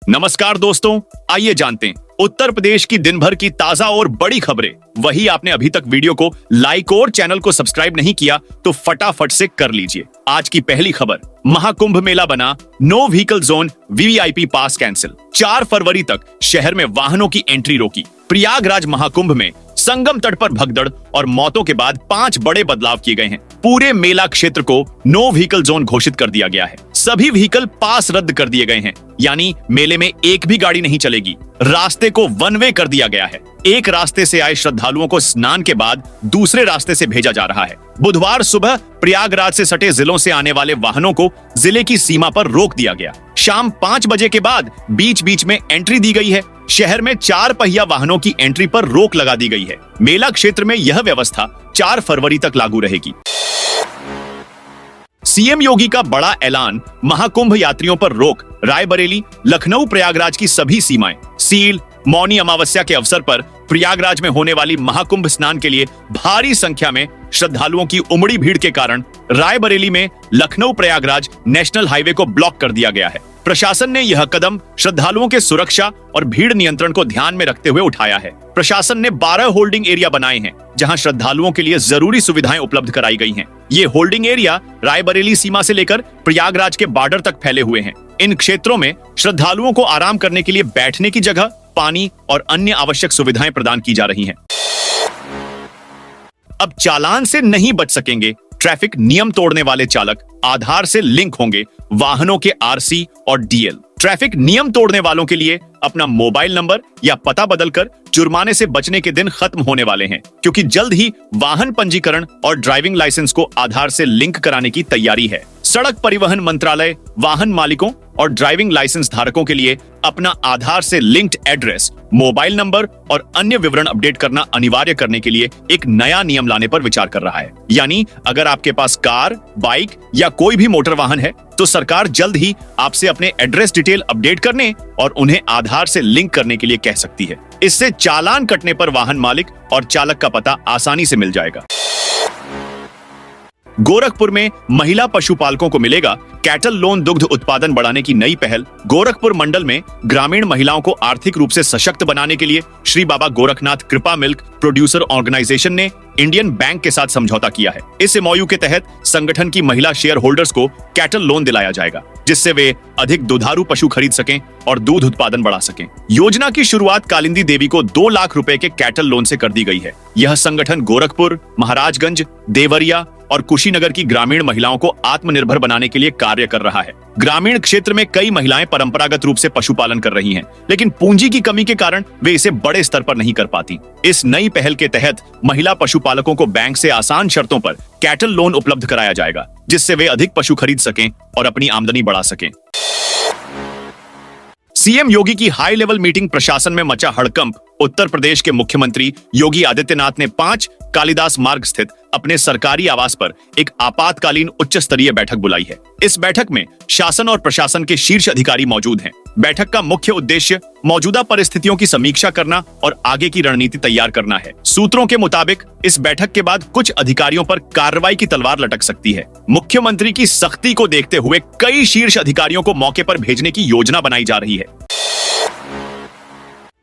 नमस्कार दोस्तों, आइए जानते हैं उत्तर प्रदेश की दिन भर की ताजा और बड़ी खबरें। वही आपने अभी तक वीडियो को लाइक और चैनल को सब्सक्राइब नहीं किया तो फटाफट से कर लीजिए। आज की पहली खबर, महाकुंभ मेला बना नो व्हीकल जोन, वीवीआईपी पास कैंसिल। 4 फरवरी तक शहर में वाहनों की एंट्री रोकी। प्रयागराज महाकुंभ में संगम तट पर भगदड़ और मौतों के बाद 5 बड़े बदलाव किए गए हैं। पूरे मेला क्षेत्र को नो व्हीकल जोन घोषित कर दिया गया है। सभी व्हीकल पास रद्द कर दिए गए हैं, यानी मेले में एक भी गाड़ी नहीं चलेगी। रास्ते को वन वे कर दिया गया है। एक रास्ते से आए श्रद्धालुओं को स्नान के बाद दूसरे रास्ते से भेजा जा रहा है। बुधवार सुबह प्रयागराज से सटे जिलों से आने वाले वाहनों को जिले की सीमा पर रोक दिया गया। शाम 5 बजे के बाद बीच बीच में एंट्री दी गई है। शहर में 4 पहिया वाहनों की एंट्री पर रोक लगा दी गई है। मेला क्षेत्र में यह व्यवस्था 4 फरवरी तक लागू रहेगी। सीएम योगी का बड़ा ऐलान, महाकुंभ यात्रियों पर रोक। रायबरेली, लखनऊ, प्रयागराज की सभी सीमाएं सील। मौनी अमावस्या के अवसर पर प्रयागराज में होने वाली महाकुंभ स्नान के लिए भारी संख्या में श्रद्धालुओं की उमड़ी भीड़ के कारण रायबरेली में लखनऊ प्रयागराज नेशनल हाईवे को ब्लॉक कर दिया गया है। प्रशासन ने यह कदम श्रद्धालुओं के सुरक्षा और भीड़ नियंत्रण को ध्यान में रखते हुए उठाया है। प्रशासन ने 12 होल्डिंग एरिया बनाए हैं, जहां श्रद्धालुओं के लिए जरूरी सुविधाएं उपलब्ध कराई गई हैं। ये होल्डिंग एरिया रायबरेली सीमा से लेकर प्रयागराज के बॉर्डर तक फैले हुए हैं। इन क्षेत्रों में श्रद्धालुओं को आराम करने के लिए बैठने की जगह, पानी और अन्य आवश्यक सुविधाएं प्रदान की जा रही हैं। अब चालान से नहीं बच सकेंगे ट्रैफिक नियम तोड़ने वाले चालक। आधार से लिंक होंगे वाहनों के आरसी और डीएल। ट्रैफिक नियम तोड़ने वालों के लिए अपना मोबाइल नंबर या पता बदलकर जुर्माने से बचने के दिन खत्म होने वाले हैं, क्योंकि जल्द ही वाहन पंजीकरण और ड्राइविंग लाइसेंस को आधार से लिंक कराने की तैयारी है। सड़क परिवहन मंत्रालय वाहन मालिकों और ड्राइविंग लाइसेंस धारकों के लिए अपना आधार से लिंक्ड एड्रेस, मोबाइल नंबर और अन्य विवरण अपडेट करना अनिवार्य करने के लिए एक नया नियम लाने पर विचार कर रहा है। यानी अगर आपके पास कार, बाइक या कोई भी मोटर वाहन है तो सरकार जल्द ही आपसे अपने एड्रेस डिटेल अपडेट करने और उन्हें आधार से लिंक करने के लिए कह सकती है। इससे चालान कटने पर वाहन मालिक और चालक का पता आसानी से मिल जाएगा। गोरखपुर में महिला पशुपालकों को मिलेगा कैटल लोन। दुग्ध उत्पादन बढ़ाने की नई पहल। गोरखपुर मंडल में ग्रामीण महिलाओं को आर्थिक रूप से सशक्त बनाने के लिए श्री बाबा गोरखनाथ कृपा मिल्क प्रोड्यूसर ऑर्गेनाइजेशन ने इंडियन बैंक के साथ समझौता किया है। इस एमओयू के तहत संगठन की महिला शेयर होल्डर्स को कैटल लोन दिलाया जाएगा, जिससे वे अधिक दुधारू पशु खरीद सकें और दूध उत्पादन बढ़ा सकें। योजना की शुरुआत कालिंदी देवी को 2 लाख रुपए के कैटल लोन से कर दी गई है। यह संगठन गोरखपुर, महाराजगंज, देवरिया और कुशीनगर की ग्रामीण महिलाओं को आत्मनिर्भर बनाने के लिए कार्य कर रहा है। ग्रामीण क्षेत्र में कई महिलाएं परंपरागत रूप से पशुपालन कर रही हैं, लेकिन पूंजी की कमी के कारण वे इसे बड़े स्तर पर नहीं कर पाती। इस नई पहल के तहत महिला पशुपालकों को बैंक से आसान शर्तों पर कैटल लोन उपलब्ध कराया जाएगा, जिससे वे अधिक पशु खरीद सकें और अपनी आमदनी बढ़ा सकें। सीएम योगी की हाई लेवल मीटिंग, प्रशासन में मचा हड़कंप। उत्तर प्रदेश के मुख्यमंत्री योगी आदित्यनाथ ने 5 कालिदास मार्ग स्थित अपने सरकारी आवास पर एक आपातकालीन उच्च स्तरीय बैठक बुलाई है। इस बैठक में शासन और प्रशासन के शीर्ष अधिकारी मौजूद हैं। बैठक का मुख्य उद्देश्य मौजूदा परिस्थितियों की समीक्षा करना और आगे की रणनीति तैयार करना है। सूत्रों के मुताबिक इस बैठक के बाद कुछ अधिकारियों पर कार्रवाई की तलवार लटक सकती है। मुख्यमंत्री की सख्ती को देखते हुए कई शीर्ष अधिकारियों को मौके पर भेजने की योजना बनाई जा रही है।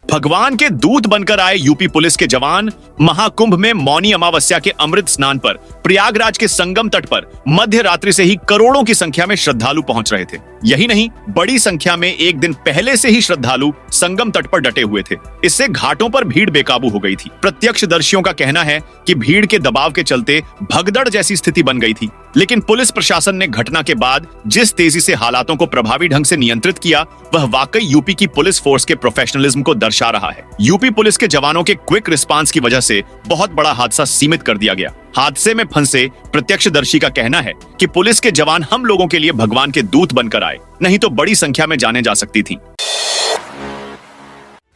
भगवान के दूत बनकर आए यूपी पुलिस के जवान। महाकुंभ में मौनी अमावस्या के अमृत स्नान पर प्रयागराज के संगम तट पर मध्य रात्रि से ही करोड़ों की संख्या में श्रद्धालु पहुंच रहे थे। यही नहीं, बड़ी संख्या में एक दिन पहले से ही श्रद्धालु संगम तट पर डटे हुए थे। इससे घाटों पर भीड़ बेकाबू हो गई थी। प्रत्यक्षदर्शियों का कहना है कि भीड़ के दबाव के चलते भगदड़ जैसी स्थिति बन गई थी, लेकिन पुलिस प्रशासन ने घटना के बाद जिस तेजी से हालातों को प्रभावी ढंग से नियंत्रित किया, वह वाकई यूपी की पुलिस फोर्स के प्रोफेशनलिज्म को दर्शा रहा है। यूपी पुलिस के जवानों के क्विक रिस्पांस की वजह से बहुत बड़ा हादसा सीमित कर दिया गया। हादसे में फंसे प्रत्यक्षदर्शी का कहना है कि पुलिस के जवान हम लोगों के लिए भगवान के दूत बनकर आए, नहीं तो बड़ी संख्या में जाने जा सकती थी।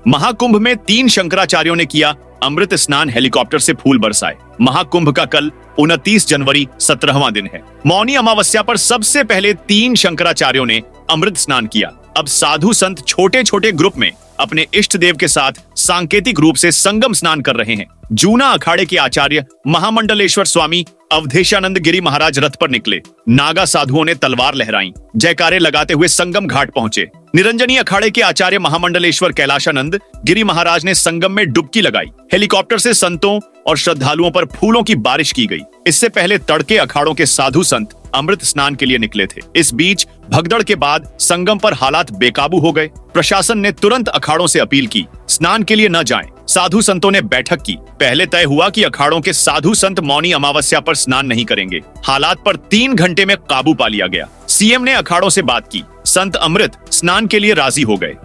महाकुंभ में 3 शंकराचार्यों ने किया अमृत स्नान, हेलीकॉप्टर से फूल बरसाए। महाकुंभ का कल 29 जनवरी 17वां दिन है। मौनी अमावस्या पर सबसे पहले 3 शंकराचार्यों ने अमृत स्नान किया। अब साधु संत छोटे छोटे ग्रुप में अपने इष्ट देव के साथ सांकेतिक रूप से संगम स्नान कर रहे हैं। जूना अखाड़े के आचार्य महामंडलेश्वर स्वामी अवधेशानंद गिरी महाराज रथ पर निकले। नागा साधुओं ने तलवार लहराई, जयकारे लगाते हुए संगम घाट पहुंचे। निरंजनी अखाड़े के आचार्य महामंडलेश्वर कैलाशानंद गिरी महाराज ने संगम में डुबकी लगाई। हेलीकॉप्टर से संतों और श्रद्धालुओं पर फूलों की बारिश की गई। इससे पहले तड़के अखाड़ों के साधु संत अमृत स्नान के लिए निकले थे। इस बीच भगदड़ के बाद संगम पर हालात बेकाबू हो गए। प्रशासन ने तुरंत अखाड़ों से अपील की, स्नान के लिए न जाएं। साधु संतों ने बैठक की। पहले तय हुआ कि अखाड़ों के साधु संत मौनी अमावस्या पर स्नान नहीं करेंगे। हालात पर 3 घंटे में काबू पा लिया गया। सीएम ने अखाड़ों से बात की। संत अमृत स्नान के लिए राजी हो गए।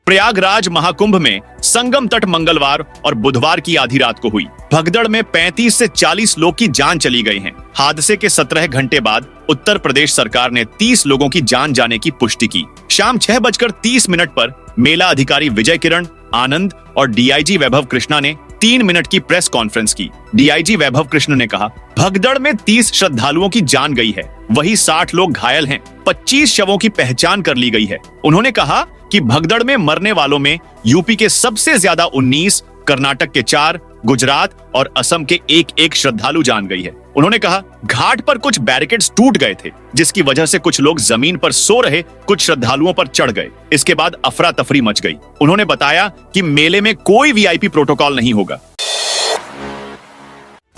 प्रयागराज महाकुंभ में संगम तट मंगलवार और बुधवार की आधी रात को हुई भगदड़ में 35 से 40 लोग की जान चली गई है। हादसे के 17 घंटे बाद उत्तर प्रदेश सरकार ने 30 लोगों की जान जाने की पुष्टि की। शाम 6:30 पर मेला अधिकारी विजय किरण आनंद और डीआईजी वैभव कृष्णा ने 3 मिनट की प्रेस कॉन्फ्रेंस की। डीआईजी वैभव कृष्ण ने कहा, भगदड़ में 30 श्रद्धालुओं की जान गई है, वही 60 लोग घायल हैं। 25 शवों की पहचान कर ली गई है। उन्होंने कहा कि भगदड़ में मरने वालों में यूपी के सबसे ज्यादा 19, कर्नाटक के 4, गुजरात और असम के 1-1 श्रद्धालु जान गई है। उन्होंने कहा, घाट पर कुछ बैरिकेड्स टूट गए थे, जिसकी वजह से कुछ लोग जमीन पर सो रहे कुछ श्रद्धालुओं पर चढ़ गए। इसके बाद अफरा तफरी मच गई। उन्होंने बताया कि मेले में कोई वीआईपी प्रोटोकॉल नहीं होगा।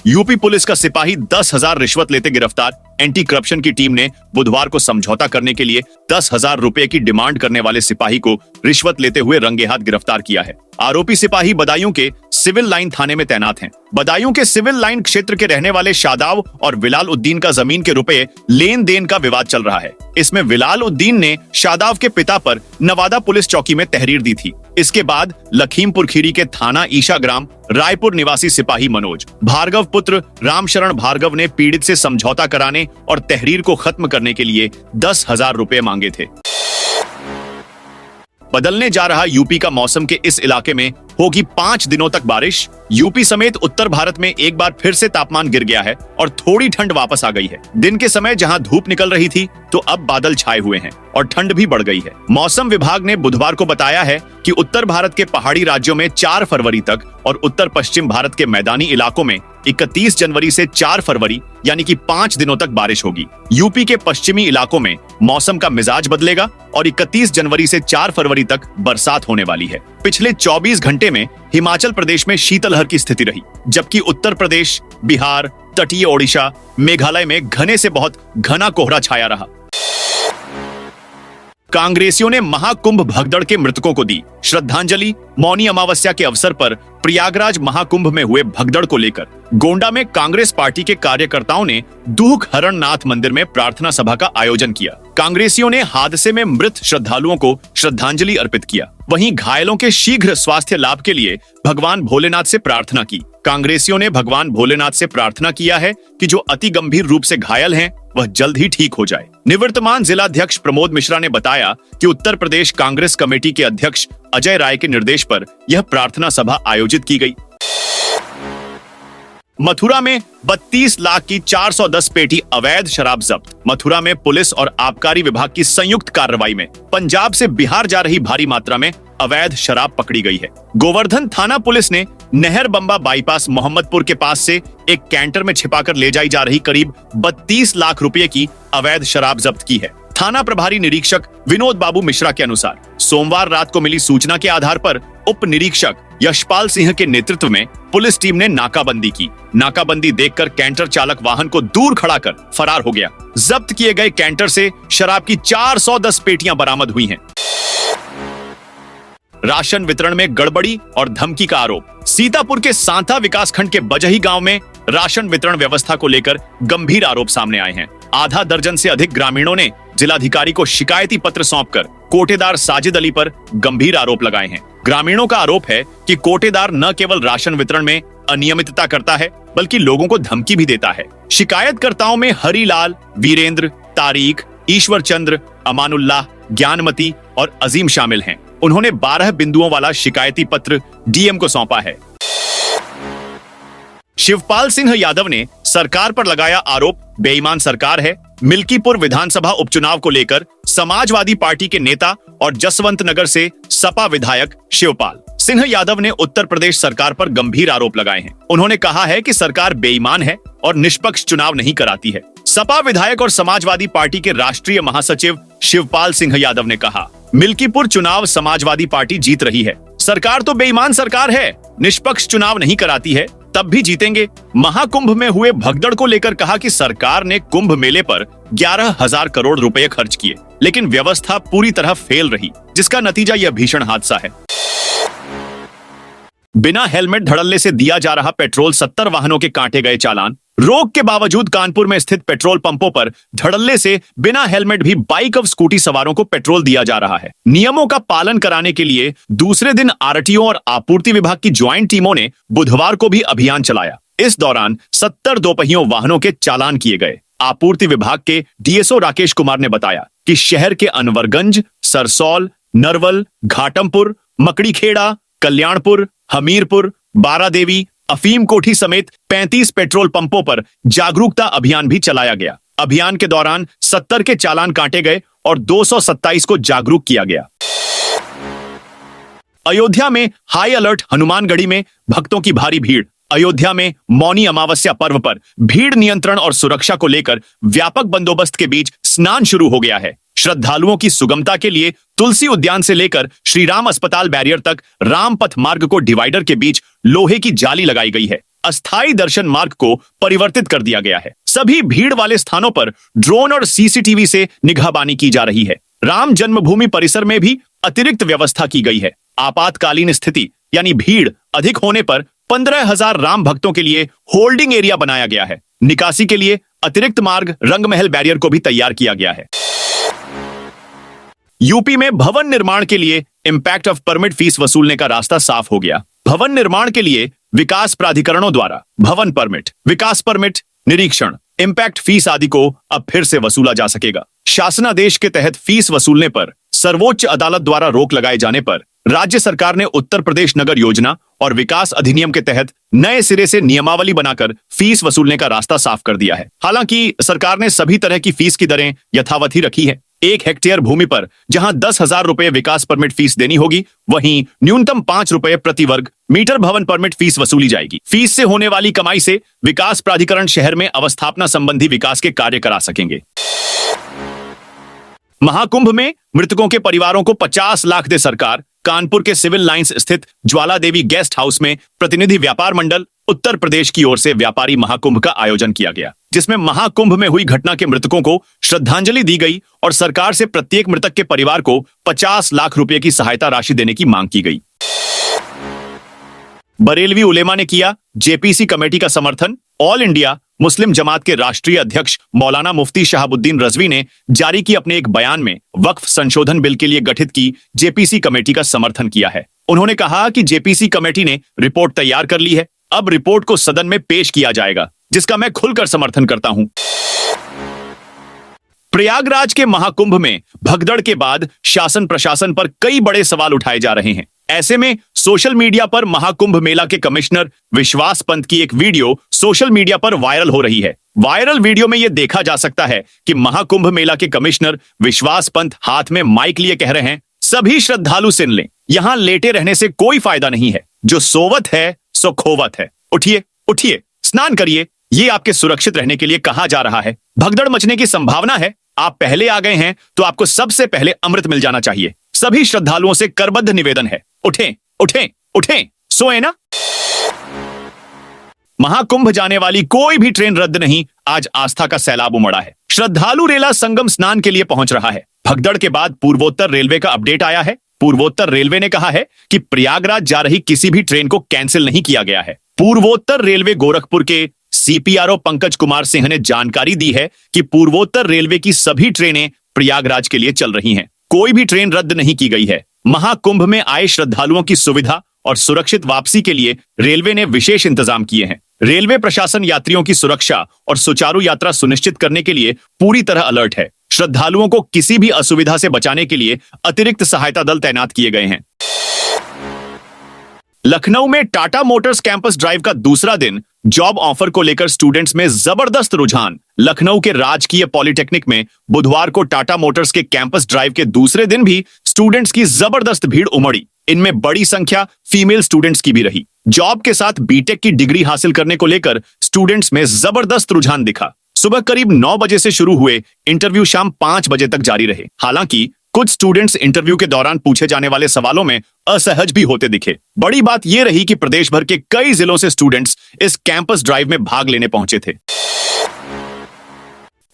यूपी पुलिस का सिपाही 10,000 रिश्वत लेते गिरफ्तार। एंटी करप्शन की टीम ने बुधवार को समझौता करने के लिए 10,000 रुपए की डिमांड करने वाले सिपाही को रिश्वत लेते हुए रंगे हाथ गिरफ्तार किया है। आरोपी सिपाही बदायूं के सिविल लाइन थाने में तैनात हैं। बदायूं के सिविल लाइन क्षेत्र के रहने वाले शादाब और विलाल उद्दीन का जमीन के रुपए लेन देन का विवाद चल रहा है। इसमें विलाल उद्दीन ने शादाब के पिता पर नवादा पुलिस चौकी में तहरीर दी थी। इसके बाद लखीमपुर खीरी के थाना ईशा ग्राम रायपुर निवासी सिपाही मनोज भार्गव पुत्र रामशरण भार्गव ने पीड़ित से समझौता कराने और तहरीर को खत्म करने के लिए 10,000 रुपए मांगे थे। बदलने जा रहा यूपी का मौसम के इस इलाके में होगी 5 दिनों तक बारिश। यूपी समेत उत्तर भारत में एक बार फिर से तापमान गिर गया है और थोड़ी ठंड वापस आ गई है। दिन के समय जहां धूप निकल रही थी तो अब बादल छाए हुए हैं और ठंड भी बढ़ गई है। मौसम विभाग ने बुधवार को बताया है कि उत्तर भारत के पहाड़ी राज्यों में 4 फरवरी तक और उत्तर पश्चिम भारत के मैदानी इलाकों में 31 जनवरी से 4 फरवरी यानी कि 5 दिनों तक बारिश होगी। यूपी के पश्चिमी इलाकों में मौसम का मिजाज बदलेगा और 31 जनवरी से 4 फरवरी तक बरसात होने वाली है। पिछले 24 घंटे में हिमाचल प्रदेश में शीतलहर की स्थिति रही, जबकि उत्तर प्रदेश, बिहार, तटीय ओडिशा, मेघालय में घने से बहुत घना कोहरा छाया रहा। कांग्रेसियों ने महाकुंभ भगदड़ के मृतकों को दी श्रद्धांजलि। मौनी अमावस्या के अवसर पर प्रयागराज महाकुंभ में हुए भगदड़ को लेकर गोंडा में कांग्रेस पार्टी के कार्यकर्ताओं ने दूख हरणनाथ मंदिर में प्रार्थना सभा का आयोजन किया। कांग्रेसियों ने हादसे में मृत श्रद्धालुओं को श्रद्धांजलि अर्पित किया। वहीं घायलों के शीघ्र स्वास्थ्य लाभ के लिए भगवान भोलेनाथ से प्रार्थना की। कांग्रेसियों ने भगवान भोलेनाथ से प्रार्थना किया है कि जो अति गंभीर रूप से घायल हैं वह जल्द ही ठीक हो जाए। निवर्तमान जिलाध्यक्ष प्रमोद मिश्रा ने बताया कि उत्तर प्रदेश कांग्रेस कमेटी के अध्यक्ष अजय राय के निर्देश पर यह प्रार्थना सभा आयोजित की गई। मथुरा में 32 लाख की 410 पेटी अवैध शराब जब्त। मथुरा में पुलिस और आबकारी विभाग की संयुक्त कार्रवाई में पंजाब से बिहार जा रही भारी मात्रा में अवैध शराब पकड़ी गई है। गोवर्धन थाना पुलिस ने नहर बम्बा बाईपास मोहम्मदपुर के पास से एक कैंटर में छिपाकर ले जाई जा रही करीब 32 लाख रुपए की अवैध शराब जब्त की है। थाना प्रभारी निरीक्षक विनोद बाबू मिश्रा के अनुसार सोमवार रात को मिली सूचना के आधार पर उप निरीक्षक यशपाल सिंह के नेतृत्व में पुलिस टीम ने नाकाबंदी की। नाकाबंदी देखकर कैंटर चालक वाहन को दूर खड़ा कर फरार हो गया। जब्त किए गए कैंटर से शराब की 410 पेटियां बरामद हुई हैं। राशन वितरण में गड़बड़ी और धमकी का आरोप। सीतापुर के सांता विकासखंड के बजही गांव में राशन वितरण व्यवस्था को लेकर गंभीर आरोप सामने आए हैं। आधा दर्जन से अधिक ग्रामीणों ने जिलाधिकारी को शिकायती पत्र सौंपकर कोटेदार साजिद अली पर गंभीर आरोप लगाए हैं। ग्रामीणों का आरोप है कि कोटेदार न केवल राशन वितरण में अनियमितता करता है बल्कि लोगों को धमकी भी देता है। शिकायतकर्ताओं में हरिलाल, वीरेंद्र, तारीख, ईश्वर चंद्र, अमानुल्लाह, ज्ञानमती और अजीम शामिल हैं। उन्होंने 12 बिंदुओं वाला शिकायती पत्र डीएम को सौंपा है। शिवपाल सिंह यादव ने सरकार पर लगाया आरोप बेईमान सरकार है। मिल्कीपुर विधानसभा उपचुनाव को लेकर समाजवादी पार्टी के नेता और जसवंत नगर से सपा विधायक शिवपाल सिंह यादव ने उत्तर प्रदेश सरकार पर गंभीर आरोप लगाए हैं। उन्होंने कहा है कि सरकार बेईमान है और निष्पक्ष चुनाव नहीं कराती है। सपा विधायक और समाजवादी पार्टी के राष्ट्रीय महासचिव शिवपाल सिंह यादव ने कहा, मिल्कीपुर चुनाव समाजवादी पार्टी जीत रही है। सरकार तो बेईमान सरकार है, निष्पक्ष चुनाव नहीं कराती है, तब भी जीतेंगे। महाकुंभ में हुए भगदड़ को लेकर कहा कि सरकार ने कुंभ मेले पर 11,000 करोड़ रुपए खर्च किए, लेकिन व्यवस्था पूरी तरह फेल रही, जिसका नतीजा यह भीषण हादसा है। बिना हेलमेट धड़ल्ले से दिया जा रहा पेट्रोल, 70 वाहनों के काटे गए चालान। रोक के बावजूद कानपुर में स्थित पेट्रोल पंपों पर धड़ल्ले से बिना हेलमेट भी बाइक और स्कूटी सवारों को पेट्रोल दिया जा रहा है। नियमों का पालन कराने के लिए दूसरे दिन आरटीओ और आपूर्ति विभाग की ज्वाइंट टीमों ने बुधवार को भी अभियान चलाया। इस दौरान 70 दोपहियों वाहनों के चालान किए गए। आपूर्ति विभाग के डीएसओ राकेश कुमार ने बताया कि शहर के अनवरगंज, सरसौल, नरवल, घाटमपुर, मकड़ीखेड़ा, कल्याणपुर, हमीरपुर, बारादेवी, अफीम कोठी समेत 35 पेट्रोल पंपों पर जागरूकता अभियान भी चलाया गया। अभियान के दौरान 70 के चालान काटे गए और 227 को जागरूक किया गया। अयोध्या में हाई अलर्ट, हनुमानगढ़ी में भक्तों की भारी भीड़। अयोध्या में मौनी अमावस्या पर्व पर भीड़ नियंत्रण और सुरक्षा को लेकर व्यापक बंदोबस्त के बीच स्नान शुरू हो गया है। श्रद्धालुओं की सुगमता के लिए तुलसी उद्यान से लेकर श्री राम अस्पताल बैरियर तक रामपथ मार्ग को डिवाइडर के बीच लोहे की जाली लगाई गई है। अस्थायी दर्शन मार्ग को परिवर्तित कर दिया गया है। सभी भीड़ वाले स्थानों पर ड्रोन और सीसीटीवी से निगाहबानी की जा रही है। राम जन्मभूमि परिसर में भी अतिरिक्त व्यवस्था की गई है। आपातकालीन स्थिति यानी भीड़ अधिक होने पर 15,000 राम भक्तों के लिए होल्डिंग एरिया बनाया गया है। निकासी के लिए अतिरिक्त मार्ग रंगमहल बैरियर को भी तैयार किया गया है। यूपी में भवन निर्माण के लिए इंपैक्ट ऑफ परमिट फीस वसूलने का रास्ता साफ हो गया। भवन निर्माण के लिए विकास प्राधिकरणों द्वारा भवन परमिट, विकास परमिट, निरीक्षण, इंपैक्ट फीस आदि को अब फिर से वसूला जा सकेगा। शासनादेश के तहत फीस वसूलने पर सर्वोच्च अदालत द्वारा रोक लगाए जाने पर राज्य सरकार ने उत्तर प्रदेश नगर योजना और विकास अधिनियम के तहत नए सिरे से नियमावली बनाकर फीस वसूलने का रास्ता साफ कर दिया है। हालांकि सरकार ने सभी तरह की फीस की दरें यथावत ही रखी है। 1 हेक्टेयर भूमि पर जहां 10,000 रुपए विकास परमिट फीस देनी होगी, वहीं न्यूनतम 5 रुपए प्रति वर्ग मीटर भवन परमिट फीस वसूली जाएगी। फीस से होने वाली कमाई से विकास प्राधिकरण शहर में अवस्थापना संबंधी विकास के कार्य करा सकेंगे। महाकुंभ में मृतकों के परिवारों को 50 लाख दे सरकार। कानपुर के सिविल लाइंस स्थित ज्वाला देवी गेस्ट हाउस में प्रतिनिधि व्यापार मंडल उत्तर प्रदेश की ओर से व्यापारी महाकुंभ का आयोजन किया गया, जिसमें महाकुंभ में हुई घटना के मृतकों को श्रद्धांजलि दी गई और सरकार से प्रत्येक मृतक के परिवार को 50 लाख रुपए की सहायता राशि देने की मांग की गई। बरेलवी उलेमा ने किया जेपीसी कमेटी का समर्थन। ऑल इंडिया मुस्लिम जमात के राष्ट्रीय अध्यक्ष मौलाना मुफ्ती शहाबुद्दीन रजवी ने जारी की अपने एक बयान में वक्फ संशोधन बिल के लिए गठित की जेपीसी कमेटी का समर्थन किया है। उन्होंने कहा कि जेपीसी कमेटी ने रिपोर्ट तैयार कर ली है, अब रिपोर्ट को सदन में पेश किया जाएगा, जिसका मैं खुलकर समर्थन करता हूं। प्रयागराज के महाकुंभ में भगदड़ के बाद शासन प्रशासन पर कई बड़े सवाल उठाए जा रहे हैं। ऐसे में सोशल मीडिया पर महाकुंभ मेला के कमिश्नर विश्वास पंत की एक वीडियो सोशल मीडिया पर वायरल हो रही है। वायरल वीडियो में यह देखा जा सकता है कि महाकुंभ मेला के कमिश्नर विश्वास पंत हाथ में माइक लिए कह रहे हैं, सभी श्रद्धालु सुन लें, यहां लेटे रहने से कोई फायदा नहीं है, जो सोवत है सो खोवत है। उठिए उठिए, स्नान करिए, ये आपके सुरक्षित रहने के लिए कहा जा रहा है। भगदड़ मचने की संभावना है, आप पहले आ गए हैं तो आपको सबसे पहले अमृत मिल जाना चाहिए। सभी श्रद्धालुओं से करबद्ध निवेदन है, उठें उठें उठें, सोए ना। महाकुंभ जाने वाली कोई भी ट्रेन रद्द नहीं, आज आस्था का सैलाब उमड़ा है। श्रद्धालु रेला संगम स्नान के लिए पहुंच रहा है। भगदड़ के बाद पूर्वोत्तर रेलवे का अपडेट आया है। पूर्वोत्तर रेलवे ने कहा है कि प्रयागराज जा रही किसी भी ट्रेन को कैंसिल नहीं किया गया है। पूर्वोत्तर रेलवे गोरखपुर के सीपीआरओ पंकज कुमार सिंह ने जानकारी दी है कि पूर्वोत्तर रेलवे की सभी ट्रेनें प्रयागराज के लिए चल रही हैं। कोई भी ट्रेन रद्द नहीं की गई है। महाकुंभ में आए श्रद्धालुओं की सुविधा और सुरक्षित वापसी के लिए रेलवे ने विशेष इंतजाम किए हैं। रेलवे प्रशासन यात्रियों की सुरक्षा और सुचारू यात्रा सुनिश्चित करने के लिए पूरी तरह अलर्ट है। श्रद्धालुओं को किसी भी असुविधा से बचाने के लिए अतिरिक्त सहायता दल तैनात किए गए हैं। लखनऊ में टाटा मोटर्स कैंपस ड्राइव का दूसरा दिन, जॉब ऑफर को लेकर स्टूडेंट्स में जबरदस्त रुझान। लखनऊ के राजकीय पॉलिटेक्निक में बुधवार को टाटा मोटर्स के कैंपस ड्राइव के दूसरे दिन भी स्टूडेंट्स की जबरदस्त भीड़ उमड़ी। इनमें बड़ी संख्या फीमेल स्टूडेंट्स की भी रही। जॉब के साथ बीटेक की डिग्री हासिल करने को लेकर स्टूडेंट्स में जबरदस्त रुझान दिखा। सुबह करीब 9 बजे से शुरू हुए इंटरव्यू शाम 5 बजे तक जारी रहे। हालांकि कुछ स्टूडेंट्स इंटरव्यू के दौरान पूछे जाने वाले सवालों में असहज भी होते दिखे। बड़ी बात यह रही कि प्रदेश भर के कई जिलों से स्टूडेंट्स इस कैंपस ड्राइव में भाग लेने पहुंचे थे।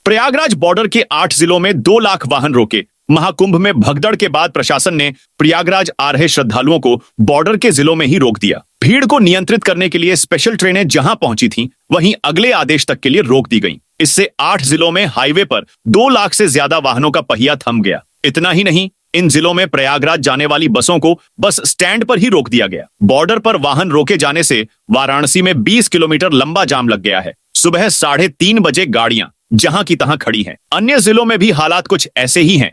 प्रयागराज बॉर्डर के 8 जिलों में 2 लाख वाहन रोके। महाकुंभ में भगदड़ के बाद प्रशासन ने प्रयागराज आ रहे श्रद्धालुओं को बॉर्डर के जिलों में ही रोक दिया। भीड़ को नियंत्रित करने के लिए स्पेशल ट्रेनें जहां पहुंची थीं, वहीं अगले आदेश तक के लिए रोक दी गईं। इससे 8 जिलों में हाईवे पर 2 लाख से ज्यादा वाहनों का पहिया थम गया। इतना ही नहीं, इन जिलों में प्रयागराज जाने वाली बसों को बस स्टैंड पर ही रोक दिया गया। बॉर्डर पर वाहन रोके जाने से वाराणसी में 20 किलोमीटर लंबा जाम लग गया है। सुबह 3:30 बजे गाड़ियां जहां की तहां खड़ी हैं। अन्य जिलों में भी हालात कुछ ऐसे ही हैं।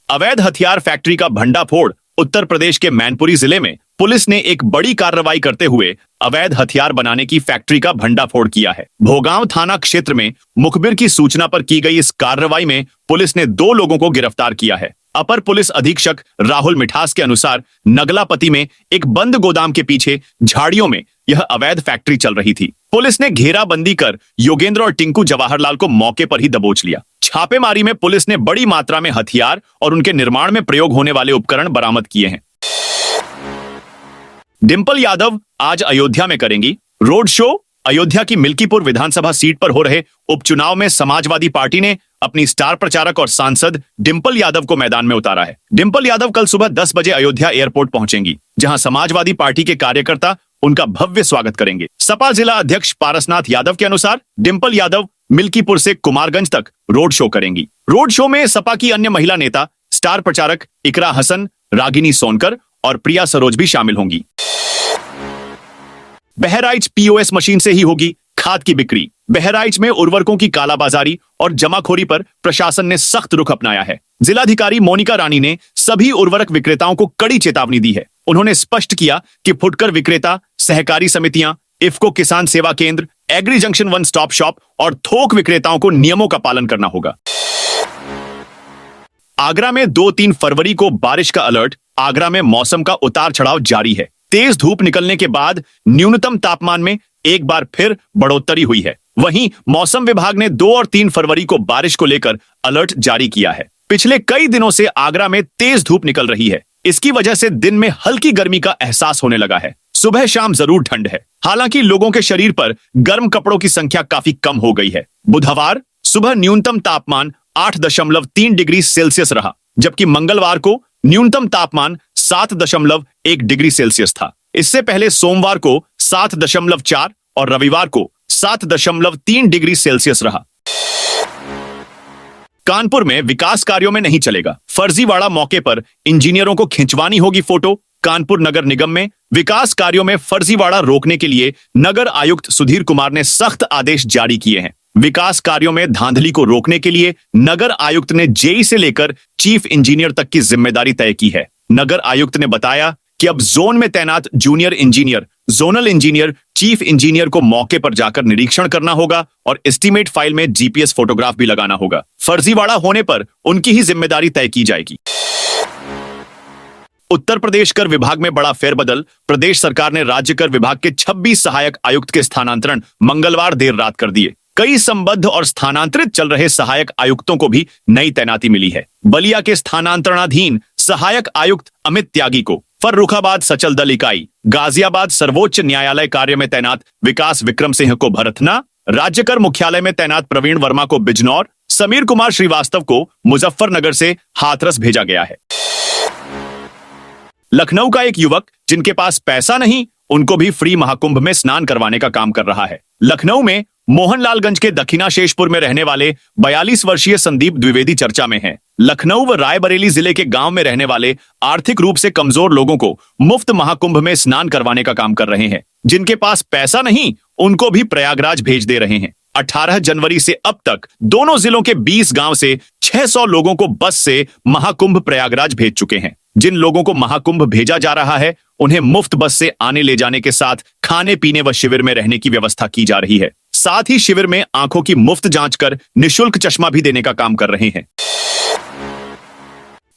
अवैध हथियार फैक्ट्री का भंडाफोड़। उत्तर प्रदेश के मैनपुरी जिले में पुलिस ने एक बड़ी कार्रवाई करते हुए अवैध हथियार बनाने की फैक्ट्री का भंडाफोड़ किया है। भोगांव थाना क्षेत्र में मुखबिर की सूचना पर की गई इस कार्रवाई में पुलिस ने 2 लोगों को गिरफ्तार किया है। अपर पुलिस अधीक्षक राहुल मिठास के अनुसार नगलापति में एक बंद गोदाम के पीछे झाड़ियों में यह अवैध फैक्ट्री चल रही थी। पुलिस ने घेराबंदी कर योगेंद्र और टिंकू जवाहरलाल को मौके पर ही दबोच लिया। छापेमारी में पुलिस ने बड़ी मात्रा में हथियार और उनके निर्माण में प्रयोग होने वाले उपकरण बरामद किए हैं। डिंपल यादव आज अयोध्या में करेंगी रोड शो। अयोध्या की मिल्कीपुर विधानसभा सीट पर हो रहे उपचुनाव में समाजवादी पार्टी ने अपनी स्टार प्रचारक और सांसद डिंपल यादव को मैदान में उतारा है। डिंपल यादव कल सुबह 10 बजे अयोध्या एयरपोर्ट पहुंचेंगी, जहां समाजवादी पार्टी के कार्यकर्ता उनका भव्य स्वागत करेंगे। सपा जिला अध्यक्ष पारसनाथ यादव के अनुसार डिंपल यादव मिल्कीपुर से कुमारगंज तक रोड शो करेंगी। रोड शो में सपा की अन्य महिला नेता, स्टार प्रचारक इकरा हसन, रागिनी सोनकर और प्रिया सरोज भी शामिल होंगी। बहराइच पीओएस मशीन से ही होगी खाद की बिक्री। बहराइच में उर्वरकों की कालाबाजारी और जमाखोरी पर प्रशासन ने सख्त रुख अपनाया है। जिलाधिकारी मोनिका रानी ने सभी उर्वरक विक्रेताओं को कड़ी चेतावनी दी है। उन्होंने स्पष्ट किया कि फुटकर विक्रेता, सहकारी समितियां, इफ्को किसान सेवा केंद्र, agri junction one stop shop और थोक विक्रेताओं को नियमों का पालन करना होगा। आगरा में 2-3 फरवरी को बारिश का अलर्ट। आगरा में मौसम का उतार चढ़ाव जारी है। तेज धूप निकलने के बाद न्यूनतम तापमान में एक बार फिर बढ़ोतरी हुई है। वहीं मौसम विभाग ने 2 और 3 फरवरी को बारिश को लेकर अलर्ट जारी किया है। पिछले कई दिनों से आगरा में तेज धूप निकल रही है। इसकी वजह से दिन में हल्की गर्मी का एहसास होने लगा है। सुबह शाम जरूर ठंड है, हालांकि लोगों के शरीर पर गर्म कपड़ों की संख्या काफी कम हो गई है। बुधवार सुबह न्यूनतम तापमान 8.3 डिग्री सेल्सियस रहा, जबकि मंगलवार को न्यूनतम तापमान 7.1 डिग्री सेल्सियस था। इससे पहले सोमवार को 7.4 और रविवार को 7.3 डिग्री सेल्सियस रहा। कानपुर में विकास कार्यों में नहीं चलेगा। फर्जीवाड़ा मौके पर इंजीनियरों को खिंचवानी होगी फोटो। कानपुर नगर निगम में विकास कार्यों में फर्जीवाड़ा रोकने के लिए नगर आयुक्त सुधीर कुमार ने सख्त आदेश जारी किए हैं। विकास कार्यों में धांधली को रोकने के लिए नगर आयुक्त ने जेई से लेकर चीफ इंजीनियर तक की जिम्मेदारी तय की है। नगर आयुक्त ने बताया कि अब जोन में तैनात junior engineer, zonal engineer, chief engineer को मौके पर जाकर निरीक्षण करना होगा और एस्टीमेट फाइल में जीपीएस फोटोग्राफ भी लगाना होगा। फर्जीवाड़ा होने पर उनकी ही जिम्मेदारी तय की जाएगी। उत्तर प्रदेश कर विभाग में बड़ा फेरबदल। प्रदेश सरकार ने राज्य कर विभाग के 26 सहायक आयुक्त के स्थानांतरण मंगलवार देर रात कर दिए। कई संबद्ध और स्थानांतरित चल रहे सहायक आयुक्तों को भी नई तैनाती मिली है। बलिया के स्थानांतरणाधीन सहायक आयुक्त अमित त्यागी को फर्रुखाबाद सचल दल इकाई, गाजियाबाद सर्वोच्च न्यायालय कार्य में तैनात विकास विक्रम सिंह को भरथना, राज्य कर मुख्यालय में तैनात प्रवीण वर्मा को बिजनौर, समीर कुमार श्रीवास्तव को मुजफ्फरनगर से हाथरस भेजा गया है। लखनऊ का एक युवक जिनके पास पैसा नहीं, उनको भी फ्री महाकुंभ में स्नान करवाने का काम कर रहा है। लखनऊ में मोहनलालगंज के दक्षिणा शेषपुर में रहने वाले 42 वर्षीय संदीप द्विवेदी चर्चा में हैं। लखनऊ व रायबरेली जिले के गांव में रहने वाले आर्थिक रूप से कमजोर लोगों को मुफ्त महाकुंभ में स्नान करवाने का काम कर रहे हैं। जिनके पास पैसा नहीं, उनको भी प्रयागराज भेज दे रहे हैं। 18 जनवरी से अब तक दोनों जिलों के 20 गांव से 600 लोगों को बस से महाकुंभ प्रयागराज भेज चुके हैं। जिन लोगों को महाकुंभ भेजा जा रहा है, उन्हें मुफ्त बस से आने ले जाने के साथ खाने पीने व शिविर में रहने की व्यवस्था की जा रही है। साथ ही शिविर में आंखों की मुफ्त जांच कर निशुल्क चश्मा भी देने का काम कर रहे हैं।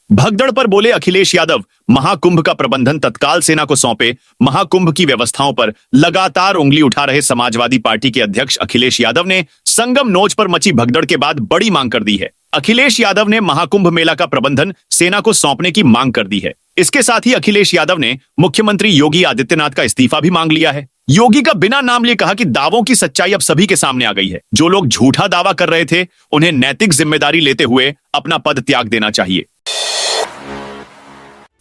भगदड़ पर बोले अखिलेश यादव, महाकुंभ का प्रबंधन तत्काल सेना को सौंपे। महाकुंभ की व्यवस्थाओं पर लगातार उंगली उठा रहे समाजवादी पार्टी के अध्यक्ष अखिलेश यादव ने संगम नोच पर मची भगदड़ के बाद बड़ी मांग कर दी है। अखिलेश यादव ने महाकुंभ मेला का प्रबंधन सेना को सौंपने की मांग कर दी है। इसके साथ ही अखिलेश यादव ने मुख्यमंत्री योगी आदित्यनाथ का इस्तीफा भी मांग लिया है। योगी का बिना नाम लिए कहा कि दावों की सच्चाई अब सभी के सामने आ गई है। जो लोग झूठा दावा कर रहे थे उन्हें नैतिक जिम्मेदारी लेते हुए अपना पद त्याग देना चाहिए।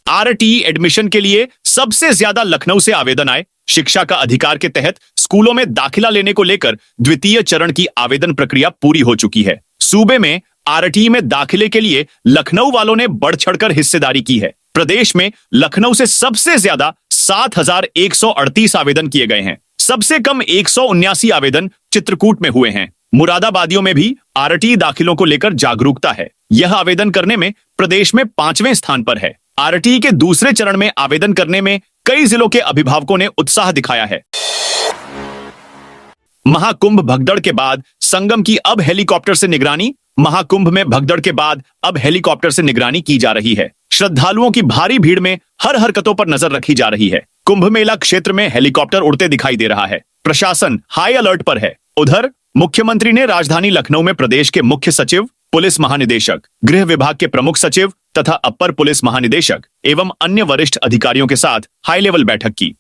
आरटी एडमिशन के लिए सबसे ज्यादा लखनऊ से आवेदन आए। शिक्षा का अधिकार के तहत स्कूलों में दाखिला लेने को लेकर द्वितीय चरण की आवेदन प्रक्रिया पूरी हो चुकी है। सूबे में आरटी में दाखिले के लिए लखनऊ वालों ने बढ़ चढ़कर हिस्सेदारी की है। प्रदेश में लखनऊ से सबसे ज्यादा 7,138 आवेदन किए गए हैं। सबसे कम 179 आवेदन चित्रकूट में हुए हैं। मुरादाबादियों में भी आरटी दाखिलों को लेकर जागरूकता है। यह आवेदन करने में प्रदेश में 5वें स्थान पर है। आरटी के दूसरे चरण में आवेदन करने में कई जिलों के अभिभावकों ने उत्साह दिखाया है। महाकुंभ भगदड़ के बाद संगम की अब हेलीकॉप्टर से निगरानी। महाकुंभ में भगदड़ के बाद अब हेलीकॉप्टर से निगरानी की जा रही है। श्रद्धालुओं की भारी भीड़ में हर हरकतों पर नजर रखी जा रही है। कुंभ मेला क्षेत्र में हेलीकॉप्टर उड़ते दिखाई दे रहा है। प्रशासन हाई अलर्ट पर है। उधर मुख्यमंत्री ने राजधानी लखनऊ में प्रदेश के मुख्य सचिव, पुलिस महानिदेशक, गृह विभाग के प्रमुख सचिव तथा अपर पुलिस महानिदेशक एवं अन्य वरिष्ठ अधिकारियों के साथ हाई लेवल बैठक की।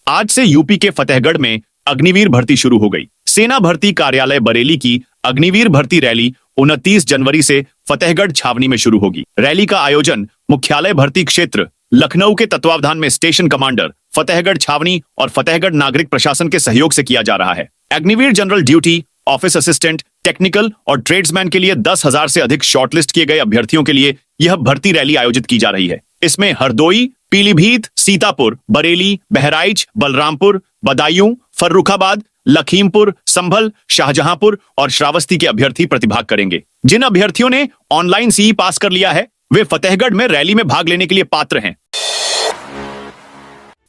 आज से यूपी के फतेहगढ़ में अग्निवीर भर्ती शुरू हो गई। सेना भर्ती कार्यालय बरेली की अग्निवीर भर्ती रैली 29 जनवरी से फतेहगढ़ छावनी में शुरू होगी। रैली का आयोजन मुख्यालय भर्ती क्षेत्र लखनऊ के तत्वावधान में स्टेशन कमांडर, फतेहगढ़ छावनी और फतेहगढ़ नागरिक प्रशासन के सहयोग से किया जा रहा है। Agniveer general duty, office assistant, technical और ट्रेड्समैन के लिए 10,000 से अधिक शॉर्टलिस्ट किए गए अभ्यर्थियों के लिए यह भर्ती रैली आयोजित की जा रही है। इसमें हरदोई, पीलीभीत, सीतापुर, बरेली, बहराइच, बलरामपुर, बदायूं, फर्रुखाबाद, लखीमपुर, संभल, शाहजहांपुर और श्रावस्ती के अभ्यर्थी प्रतिभाग करेंगे। जिन अभ्यर्थियों ने ऑनलाइन सीई पास कर लिया है वे फतेहगढ़ में रैली में भाग लेने के लिए पात्र हैं।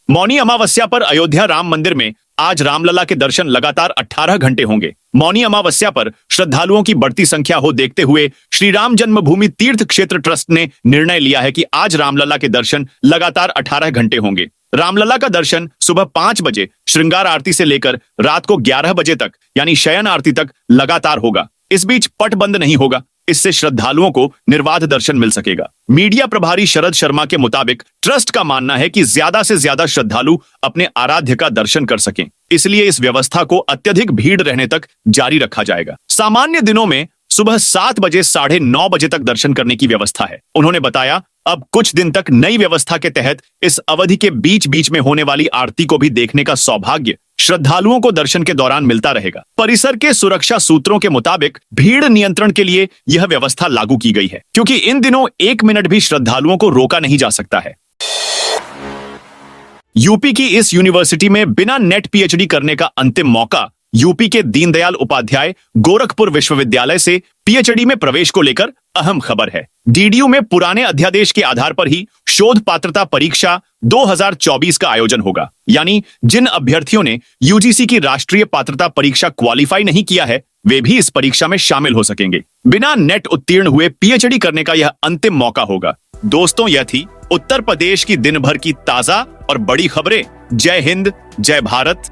मौनी अमावस्या पर अयोध्या राम मंदिर में आज रामलला के दर्शन लगातार 18 घंटे होंगे। मौनी अमावस्या पर श्रद्धालुओं की बढ़ती संख्या हो देखते हुए श्री राम जन्मभूमि तीर्थ क्षेत्र ट्रस्ट ने निर्णय लिया है कि आज रामलला के दर्शन लगातार 18 घंटे होंगे। रामलला का दर्शन सुबह 5 बजे श्रृंगार आरती से लेकर रात को 11 बजे तक यानी शयन आरती तक लगातार होगा। इस बीच पट बंद नहीं होगा। इससे श्रद्धालुओं को निर्बाध दर्शन मिल सकेगा। मीडिया प्रभारी शरद शर्मा के मुताबिक ट्रस्ट का मानना है कि ज्यादा से ज्यादा श्रद्धालु अपने आराध्य का दर्शन कर सकें, इसलिए इस व्यवस्था को अत्यधिक भीड़ रहने तक जारी रखा जाएगा। सामान्य दिनों में सुबह 7 बजे 9:30 बजे तक दर्शन करने की व्यवस्था है। उन्होंने बताया, अब कुछ दिन तक नई व्यवस्था के तहत इस अवधि के बीच बीच में होने वाली आरती को भी देखने का सौभाग्य श्रद्धालुओं को दर्शन के दौरान मिलता रहेगा। परिसर के सुरक्षा सूत्रों के मुताबिक भीड़ नियंत्रण के लिए यह व्यवस्था लागू की गई है, क्योंकि इन दिनों 1 मिनट भी श्रद्धालुओं को रोका नहीं जा सकता है। यूपी की इस यूनिवर्सिटी में बिना नेट पीएचडी करने का अंतिम मौका। यूपी के दीनदयाल उपाध्याय गोरखपुर विश्वविद्यालय से पीएचडी में प्रवेश को लेकर अहम खबर है। डीडीयू में पुराने अध्यादेश के आधार पर ही शोध पात्रता परीक्षा 2024 का आयोजन होगा। यानी जिन अभ्यर्थियों ने यूजीसी की राष्ट्रीय पात्रता परीक्षा क्वालिफाई नहीं किया है वे भी इस परीक्षा में शामिल हो सकेंगे। बिना नेट उत्तीर्ण हुए पीएचडी करने का यह अंतिम मौका होगा। दोस्तों, यह थी उत्तर प्रदेश की दिन भर की ताजा और बड़ी खबरें। जय हिंद, जय भारत।